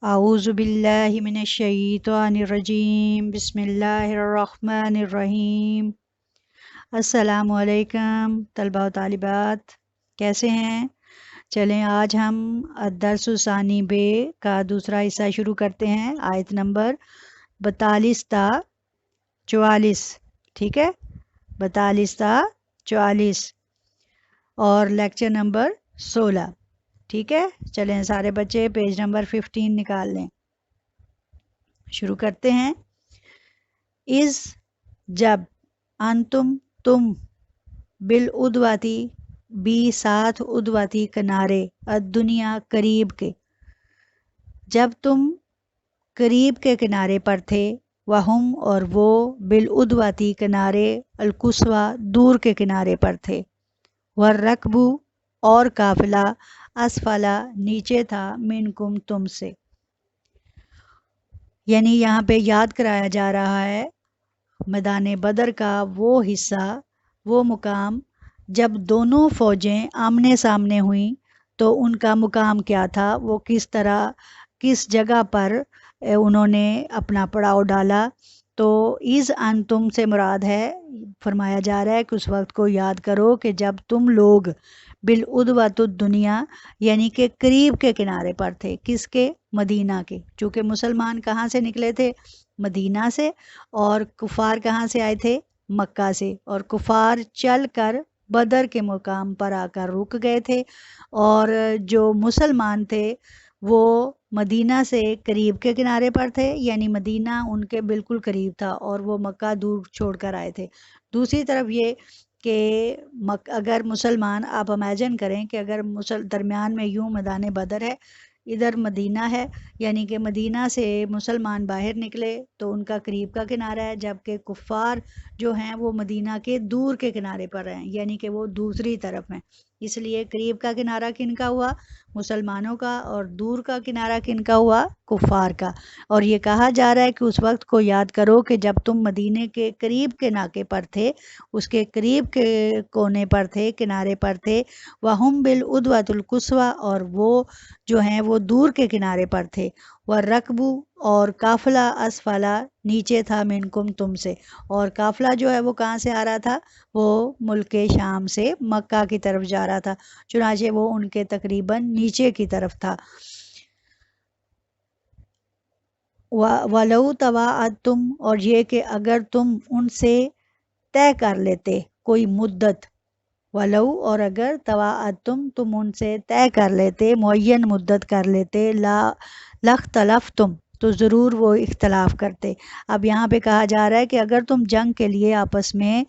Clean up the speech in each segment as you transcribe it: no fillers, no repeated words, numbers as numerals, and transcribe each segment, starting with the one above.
اعوذ باللہ من الشیطان الرجیم بسم اللہ الرحمن الرحیم۔ السلام علیکم طلبہ و طالبات، کیسے ہیں؟ چلیں آج ہم الدرس الثانی بے کا دوسرا حصہ شروع کرتے ہیں، آیت نمبر 42 تا 44، ٹھیک ہے، 42 تا 44 اور لیکچر نمبر 16، ٹھیک ہے۔ چلیں سارے بچے پیج نمبر 15 نکال لیں، شروع کرتے ہیں۔ از جب، انتم تم، بالعدواتی بھی ساتھ عدواتی کنارے، الدنیا قریب کے، جب تم قریب کے کنارے پر تھے، وہم اور وہ بالعدواتی کنارے، القصوی دور کے کنارے پر تھے، والرکبو اور قافلہ، اسفلا نیچے تھا، منکم تم سے، یعنی یہاں پہ یاد کرایا جا رہا ہے میدان بدر کا وہ حصہ، وہ مقام جب دونوں فوجیں آمنے سامنے ہوئیں تو ان کا مقام کیا تھا، وہ کس طرح کس جگہ پر انہوں نے اپنا پڑاؤ ڈالا۔ تو از انتم سے مراد ہے، فرمایا جا رہا ہے کہ اس وقت کو یاد کرو کہ جب تم لوگ بالعدوۃ الدنیا یعنی کہ قریب کے کنارے پر تھے، کس کے؟ مدینہ کے، چونکہ مسلمان کہاں سے نکلے تھے؟ مدینہ سے، اور کفار کہاں سے آئے تھے؟ مکہ سے، اور کفار چل کر بدر کے مقام پر آ کر رک گئے تھے، اور جو مسلمان تھے وہ مدینہ سے قریب کے کنارے پر تھے، یعنی مدینہ ان کے بالکل قریب تھا اور وہ مکہ دور چھوڑ کر آئے تھے۔ دوسری طرف یہ کہ اگر مسلمان، آپ امیجن کریں کہ اگر درمیان میں یوں میدان بدر ہے، ادھر مدینہ ہے، یعنی کہ مدینہ سے مسلمان باہر نکلے تو ان کا قریب کا کنارہ ہے، جبکہ کفار جو ہیں وہ مدینہ کے دور کے کنارے پر ہیں، یعنی کہ وہ دوسری طرف ہیں۔ اس لیے قریب کا کنارہ کن کا ہوا؟ مسلمانوں کا، اور دور کا کنارہ کن کا ہوا؟ کفار کا۔ اور یہ کہا جا رہا ہے کہ اس وقت کو یاد کرو کہ جب تم مدینے کے قریب کے ناکے پر تھے، اس کے قریب کے کونے پر تھے، کنارے پر تھے، وَهُمْ بِالْعُدْوَةِ الْقُصْوَىٰ اور وہ جو ہیں وہ دور کے کنارے پر تھے، وَالرَّكْبُ اور قافلہ، اسفلا نیچے تھا، منکم تم سے، اور قافلہ جو ہے وہ کہاں سے آ رہا تھا؟ وہ ملک شام سے مکہ کی طرف جا رہا تھا، چنانچہ وہ ان کے تقریباً نیچے کی طرف تھا۔ وَلَوْ تَوَاعَدْتُمْ اور یہ کہ اگر تم ان سے طے کر لیتے کوئی مدت، ولو اور اگر تواعدتم تم ان سے طے کر لیتے، معین مدت کر لیتے، لاختلفتم تو ضرور وہ اختلاف کرتے۔ اب یہاں پہ کہا جا رہا ہے کہ اگر تم جنگ کے لیے آپس میں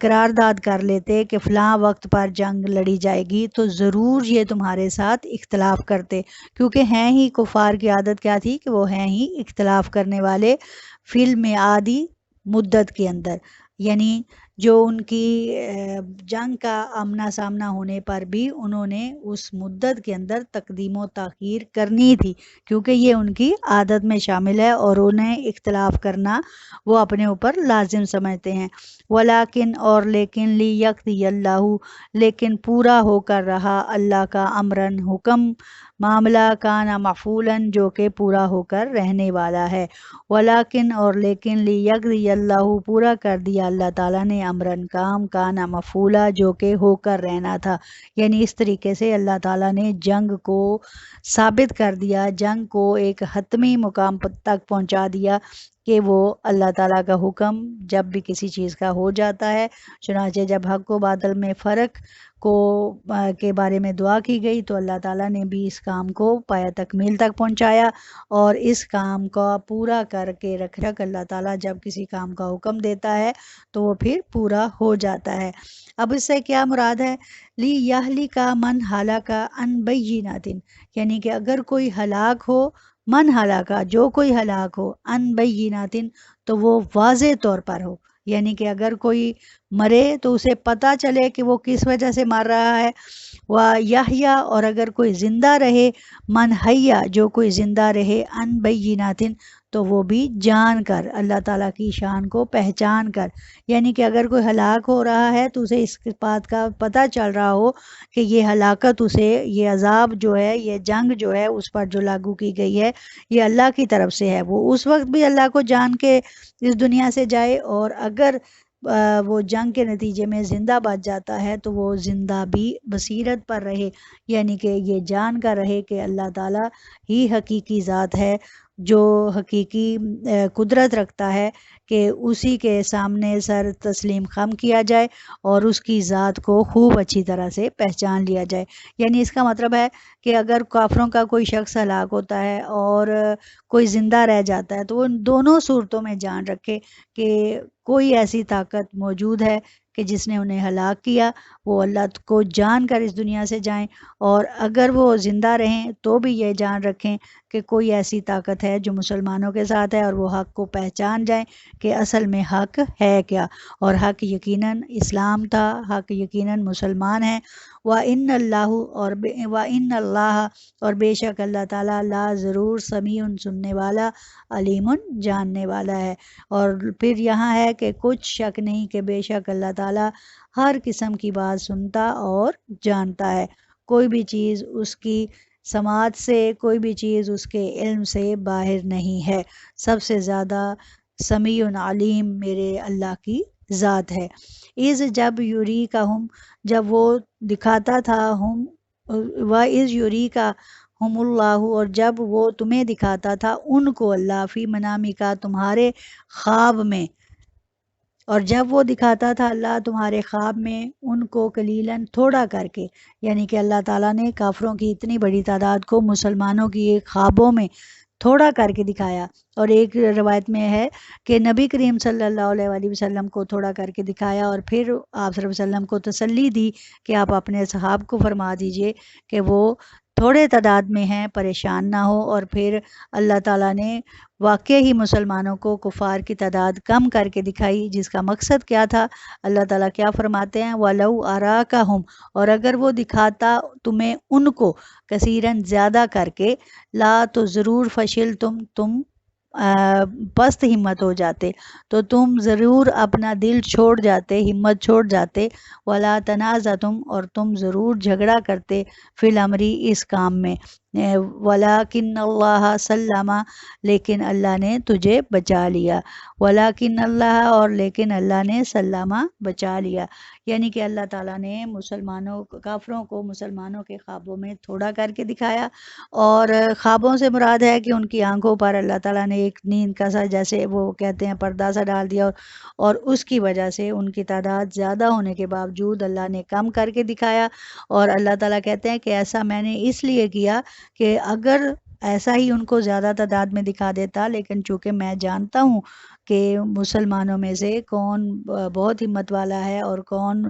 قرارداد کر لیتے کہ فلاں وقت پر جنگ لڑی جائے گی تو ضرور یہ تمہارے ساتھ اختلاف کرتے، کیونکہ ہیں ہی کفار کی عادت کیا تھی کہ وہ ہیں ہی اختلاف کرنے والے، فی المیعادی مدت کے اندر، یعنی جو ان کی جنگ کا آمنا سامنا ہونے پر بھی انہوں نے اس مدت کے اندر تقدیم و تاخیر کرنی تھی، کیونکہ یہ ان کی عادت میں شامل ہے اور انہیں اختلاف کرنا وہ اپنے اوپر لازم سمجھتے ہیں۔ ولیکن اور لیکن لیقضی اللہ لیکن پورا ہو کر رہا اللہ کا امرن حکم، معاملہ کانا مفعولاً جو کہ پورا ہو کر رہنے والا ہے۔ ولیکن اور لیکن لیقضی اللہ پورا کر دیا اللہ تعالیٰ نے امرن کام، کانا مفعولا جو کہ ہو کر رہنا تھا، یعنی اس طریقے سے اللہ تعالیٰ نے جنگ کو ثابت کر دیا، جنگ کو ایک حتمی مقام تک پہنچا دیا کہ وہ اللہ تعالیٰ کا حکم جب بھی کسی چیز کا ہو جاتا ہے۔ چنانچہ جب حق و باطل میں فرق کے بارے میں دعا کی گئی تو اللہ تعالیٰ نے بھی اس کام کو پایہ تکمیل تک پہنچایا، اور اس کام کا پورا کر کے رکھ اللہ تعالیٰ جب کسی کام کا حکم دیتا ہے تو وہ پھر پورا ہو جاتا ہے۔ اب اس سے کیا مراد ہے؟ لی یہلی کا من ہلاکا ان بینات، یعنی کہ اگر کوئی ہلاک ہو، من ہلاکا جو کوئی ہلاک ہو، ان بینات تو وہ واضح طور پر ہو، یعنی کہ اگر کوئی مرے تو اسے پتہ چلے کہ وہ کس وجہ سے مر رہا ہے، وَيَحْيَا اور اگر کوئی زندہ رہے، من حیا جو کوئی زندہ رہے، ان بینات تو وہ بھی جان کر، اللہ تعالیٰ کی شان کو پہچان کر، یعنی کہ اگر کوئی ہلاک ہو رہا ہے تو اسے اس بات کا پتہ چل رہا ہو کہ یہ ہلاکت اسے، یہ عذاب جو ہے، یہ جنگ جو ہے اس پر جو لاگو کی گئی ہے یہ اللہ کی طرف سے ہے، وہ اس وقت بھی اللہ کو جان کے اس دنیا سے جائے، اور اگر وہ جنگ کے نتیجے میں زندہ بچ جاتا ہے تو وہ زندہ بھی بصیرت پر رہے، یعنی کہ یہ جان کر رہے کہ اللہ تعالیٰ ہی حقیقی ذات ہے جو حقیقی قدرت رکھتا ہے کہ اسی کے سامنے سر تسلیم خم کیا جائے اور اس کی ذات کو خوب اچھی طرح سے پہچان لیا جائے۔ یعنی اس کا مطلب ہے کہ اگر کافروں کا کوئی شخص ہلاک ہوتا ہے اور کوئی زندہ رہ جاتا ہے تو وہ ان دونوں صورتوں میں جان رکھے کہ کوئی ایسی طاقت موجود ہے کہ جس نے انہیں ہلاک کیا، وہ اللہ کو جان کر اس دنیا سے جائیں، اور اگر وہ زندہ رہیں تو بھی یہ جان رکھیں کہ کوئی ایسی طاقت ہے جو مسلمانوں کے ساتھ ہے، اور وہ حق کو پہچان جائیں کہ اصل میں حق ہے کیا، اور حق یقیناً اسلام تھا، حق یقیناً مسلمان ہیں۔ وَإِنَّ اللَّهُ وَإِنَّ اللَّهَ اور بے شک اللہ تعالیٰ لا ضرور سمیع سننے والا، علیم جاننے والا ہے۔ اور پھر یہاں ہے کہ کچھ شک نہیں کہ بے شک اللہ تعالیٰ ہر قسم کی بات سنتا اور جانتا ہے، کوئی بھی چیز اس کی سماعت سے، کوئی بھی چیز اس کے علم سے باہر نہیں ہے، سب سے زیادہ سمیع علیم میرے اللہ کی ذات ہے۔ از جب یوری کا ہم، جب وہ دکھاتا تھا، ہم از یوری کا ہم اللہ، اور جب وہ تمہیں دکھاتا تھا ان کو اللہ، فی منامی کا تمہارے خواب میں، اور جب وہ دکھاتا تھا اللہ تمہارے خواب میں ان کو قلیلاً تھوڑا کر کے، یعنی کہ اللہ تعالیٰ نے کافروں کی اتنی بڑی تعداد کو مسلمانوں کی ایک خوابوں میں تھوڑا کر کے دکھایا، اور ایک روایت میں ہے کہ نبی کریم صلی اللہ علیہ وآلہ وسلم کو تھوڑا کر کے دکھایا، اور پھر آپ صلی اللہ علیہ وسلم کو تسلی دی کہ آپ اپنے صحاب کو فرما دیجئے کہ وہ تھوڑے تعداد میں ہیں، پریشان نہ ہو، اور پھر اللہ تعالیٰ نے واقع ہی مسلمانوں کو کفار کی تعداد کم کر کے دکھائی، جس کا مقصد کیا تھا؟ اللہ تعالیٰ کیا فرماتے ہیں؟ وَلَوْ أَرَاكَهُمْ اور اگر وہ دکھاتا تمہیں ان کو کثیراً زیادہ کر کے، لا تو ضرور فشل تم پست ہمت ہو جاتے، تو تم ضرور اپنا دل چھوڑ جاتے، ہمت چھوڑ جاتے، ولا تنازعتم اور تم ضرور جھگڑا کرتے، فی الامر اس کام میں، ولیکن اللہ سلم لیکن اللہ نے تجھے بچا لیا، ولیکن اللہ اور لیکن اللہ نے سلمہ بچا لیا، یعنی کہ اللہ تعالیٰ نے کافروں کو مسلمانوں کے خوابوں میں تھوڑا کر کے دکھایا، اور خوابوں سے مراد ہے کہ ان کی آنکھوں پر اللہ تعالیٰ نے ایک نیند کا سا، جیسے وہ کہتے ہیں پردہ سا ڈال دیا، اور اس کی وجہ سے ان کی تعداد زیادہ ہونے کے باوجود اللہ نے کم کر کے دکھایا، اور اللہ تعالیٰ کہتے ہیں کہ ایسا میں نے اس لیے کیا کہ اگر ایسا ہی ان کو زیادہ تعداد میں دکھا دیتا، لیکن چونکہ میں جانتا ہوں کہ مسلمانوں میں سے کون بہت ہمت والا ہے اور کون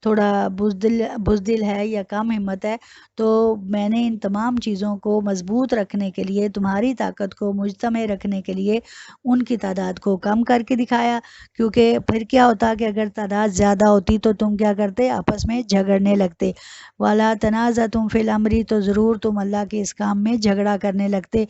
تھوڑا بزدل ہے یا کم ہمت ہے، تو میں نے ان تمام چیزوں کو مضبوط رکھنے کے لیے، تمہاری طاقت کو مجتمع رکھنے کے لیے ان کی تعداد کو کم کر کے دکھایا، کیونکہ پھر کیا ہوتا کہ اگر تعداد زیادہ ہوتی تو تم کیا کرتے؟ آپس میں جھگڑنے لگتے، وَلَا تَنَازَعْتُمْ فِي الْأَمْرِ تو ضرور تم اللہ کے اس کام میں جھگڑا کرنے لگتے،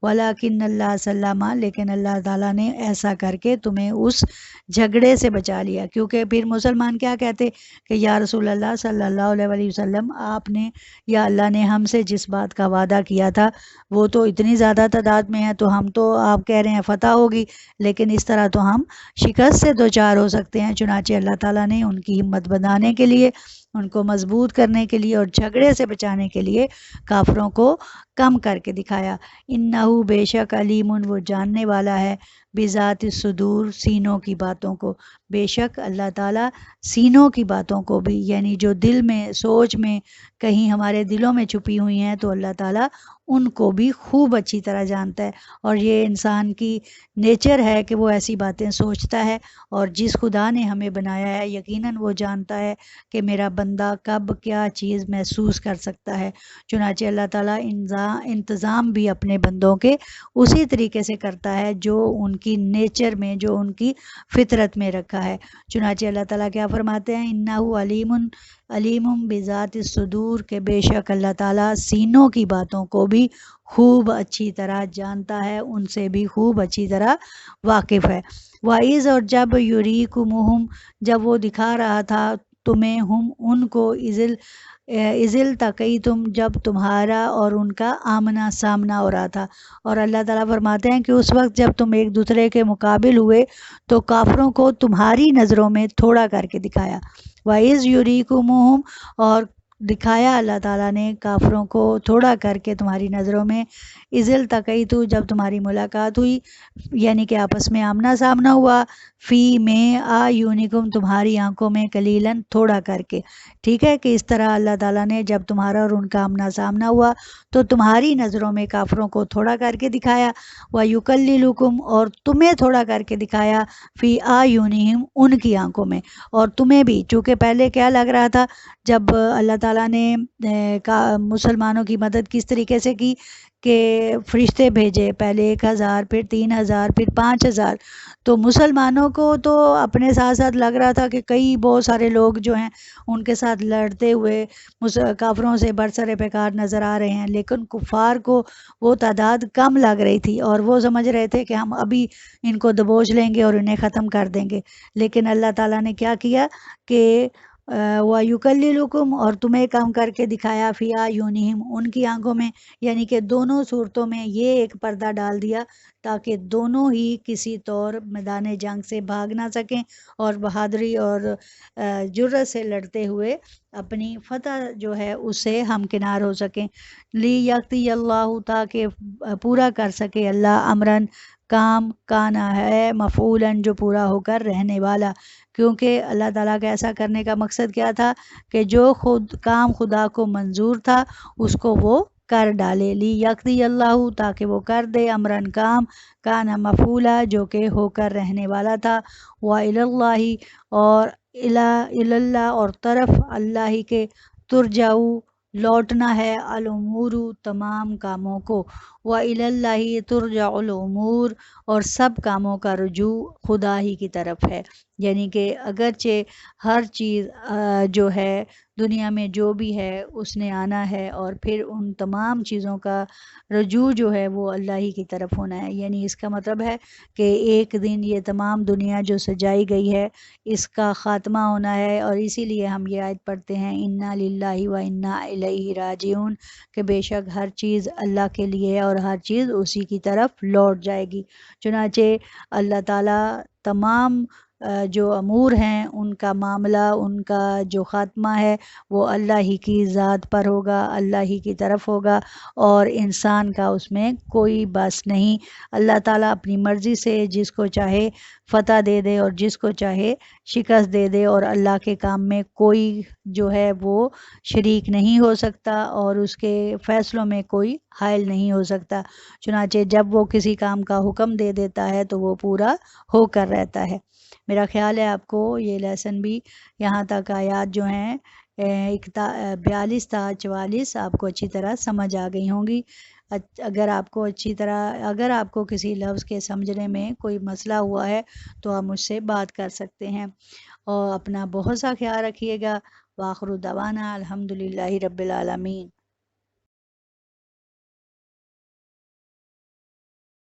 وَلَكِنَّ اللَّهَ سَلَّمَ لیکن اللہ تعالیٰ نے ایسا کر کے تمہیں اس جھگڑے سے بچا لیا، کیونکہ پھر مسلمان کیا کہتے کہ یا رسول اللہ صلی اللہ علیہ وآلہ وسلم، آپ نے یا اللہ نے ہم سے جس بات کا وعدہ کیا تھا وہ تو اتنی زیادہ تعداد میں ہے، تو ہم تو آپ کہہ رہے ہیں فتح ہوگی، لیکن اس طرح تو ہم شکست سے دوچار ہو سکتے ہیں، چنانچہ اللہ تعالیٰ نے ان کی ہمت بندھانے کے لیے، ان کو مضبوط کرنے کے لیے اور جھگڑے سے بچانے کے لیے کافروں کو کم کر کے دکھایا۔ انہو بے شک علیم وہ جاننے والا ہے، بذات الصدور سینوں کی باتوں کو، بے شک اللہ تعالیٰ سینوں کی باتوں کو بھی، یعنی جو دل میں سوچ میں کہیں ہمارے دلوں میں چھپی ہوئی ہیں تو اللہ تعالیٰ ان کو بھی خوب اچھی طرح جانتا ہے، اور یہ انسان کی نیچر ہے کہ وہ ایسی باتیں سوچتا ہے، اور جس خدا نے ہمیں بنایا ہے یقیناً وہ جانتا ہے کہ میرا بندہ کب کیا چیز محسوس کر سکتا ہے، چنانچہ اللہ تعالیٰ انتظام بھی اپنے بندوں کے اسی طریقے سے کرتا ہے جو ان کی نیچر میں، جو ان کی فطرت میں رکھا ہے۔ چنانچہ اللہ تعالیٰ کیا فرماتے ہیں؟ انہو علیم بذات الصدور کہ بے شک اللہ تعالیٰ سینوں کی باتوں کو بھی خوب اچھی طرح جانتا ہے، ان سے بھی خوب اچھی طرح واقف ہے۔ وَإِذْ اور جب یُریکُمُہُم جب وہ دکھا رہا تھا تمہیں ہم ان کو اذل تقیتم جب تمہارا اور ان کا آمنا سامنا ہو رہا تھا۔ اور اللہ تعالیٰ فرماتے ہیں کہ اس وقت جب تم ایک دوسرے کے مقابل ہوئے تو کافروں کو تمہاری نظروں میں تھوڑا کر کے دکھایا۔ وَإِذْ یُریکُمُہُم اور دکھایا اللہ تعالیٰ نے کافروں کو تھوڑا کر کے تمہاری نظروں میں، اذ التقیتو جب تمہاری ملاقات ہوئی، یعنی کہ آپس میں آمنا سامنا ہوا، فی میں اعینکم تمہاری آنکھوں میں، قلیلاً تھوڑا کر کے۔ ٹھیک ہے کہ اس طرح اللہ تعالیٰ نے جب تمہارا اور ان کا آمنا سامنا ہوا تو تمہاری نظروں میں کافروں کو تھوڑا کر کے دکھایا، وَیُکَلِّلُکُم اور تمہیں تھوڑا کر کے دکھایا، فی اعینہم ان کی آنکھوں میں، اور تمہیں بھی، چونکہ پہلے کیا لگ رہا تھا جب اللہ تعالیٰ نے مسلمانوں کی مدد کس طریقے سے کی کہ فرشتے بھیجے، پہلے 1000 پھر 3000 پھر 5000، تو مسلمانوں کو تو اپنے ساتھ ساتھ لگ رہا تھا کہ کئی بہت سارے لوگ جو ہیں ان کے ساتھ لڑتے ہوئے کافروں سے برسر پیکار نظر آ رہے ہیں، لیکن کفار کو وہ تعداد کم لگ رہی تھی اور وہ سمجھ رہے تھے کہ ہم ابھی ان کو دبوچ لیں گے اور انہیں ختم کر دیں گے۔ لیکن اللہ تعالیٰ نے کیا کیا کہ وَيُكَلِّلُكُمْ اور تمہیں کم کر کے دکھایا، فی اعینہم ان کی آنکھوں میں، یعنی کہ دونوں صورتوں میں یہ ایک پردہ ڈال دیا تاکہ دونوں ہی کسی طور میدان جنگ سے بھاگ نہ سکیں اور بہادری اور جرأت سے لڑتے ہوئے اپنی فتح جو ہے اس سے ہمکنار ہو سکیں۔ لِيَقْضِيَ اللَّهُ تاکہ پورا کر سکے اللہ امرن کام، کانا ہے مفعولاً جو پورا ہو کر رہنے والا، کیونکہ اللہ تعالیٰ کا ایسا کرنے کا مقصد کیا تھا کہ جو خود کام خدا کو منظور تھا اس کو وہ کر ڈالے، لِيَقْضِيَ اللَّهُ تاکہ وہ کر دے امرن کام، کانا مفعولا جو کہ ہو کر رہنے والا تھا، وَإِلَى اللَّهِ اور الی اللہ اور طرف اللہ ہی کے، ترجعو لوٹنا ہے، الامور تمام کاموں کو، وَإِلَى اللَّهِ ترجع الامور اور سب کاموں کا رجوع خدا ہی کی طرف ہے۔ یعنی کہ اگرچہ ہر چیز جو ہے دنیا میں جو بھی ہے اس نے آنا ہے اور پھر ان تمام چیزوں کا رجوع جو ہے وہ اللہ ہی کی طرف ہونا ہے، یعنی اس کا مطلب ہے کہ ایک دن یہ تمام دنیا جو سجائی گئی ہے اس کا خاتمہ ہونا ہے، اور اسی لیے ہم یہ آیت پڑھتے ہیں انا للہ و انا الیہ راجعون، کہ بے شک ہر چیز اللہ کے لیے ہے اور ہر چیز اسی کی طرف لوٹ جائے گی۔ چنانچہ اللہ تعالیٰ تمام جو امور ہیں ان کا معاملہ، ان کا جو خاتمہ ہے وہ اللہ ہی کی ذات پر ہوگا، اللہ ہی کی طرف ہوگا، اور انسان کا اس میں کوئی بس نہیں۔ اللہ تعالیٰ اپنی مرضی سے جس کو چاہے فتح دے دے اور جس کو چاہے شکست دے دے، اور اللہ کے کام میں کوئی جو ہے وہ شریک نہیں ہو سکتا اور اس کے فیصلوں میں کوئی حائل نہیں ہو سکتا۔ چنانچہ جب وہ کسی کام کا حکم دے دیتا ہے تو وہ پورا ہو کر رہتا ہے۔ میرا خیال ہے آپ کو یہ لیسن بھی یہاں تک آیات جو ہیں 42 تا 44 آپ کو اچھی طرح سمجھ آ گئی ہوں گی۔ اگر آپ کو کسی لفظ کے سمجھنے میں کوئی مسئلہ ہوا ہے تو آپ مجھ سے بات کر سکتے ہیں، اور اپنا بہت سا خیال رکھیے گا۔ وآخر دعوانا الحمدللہ رب العالمین۔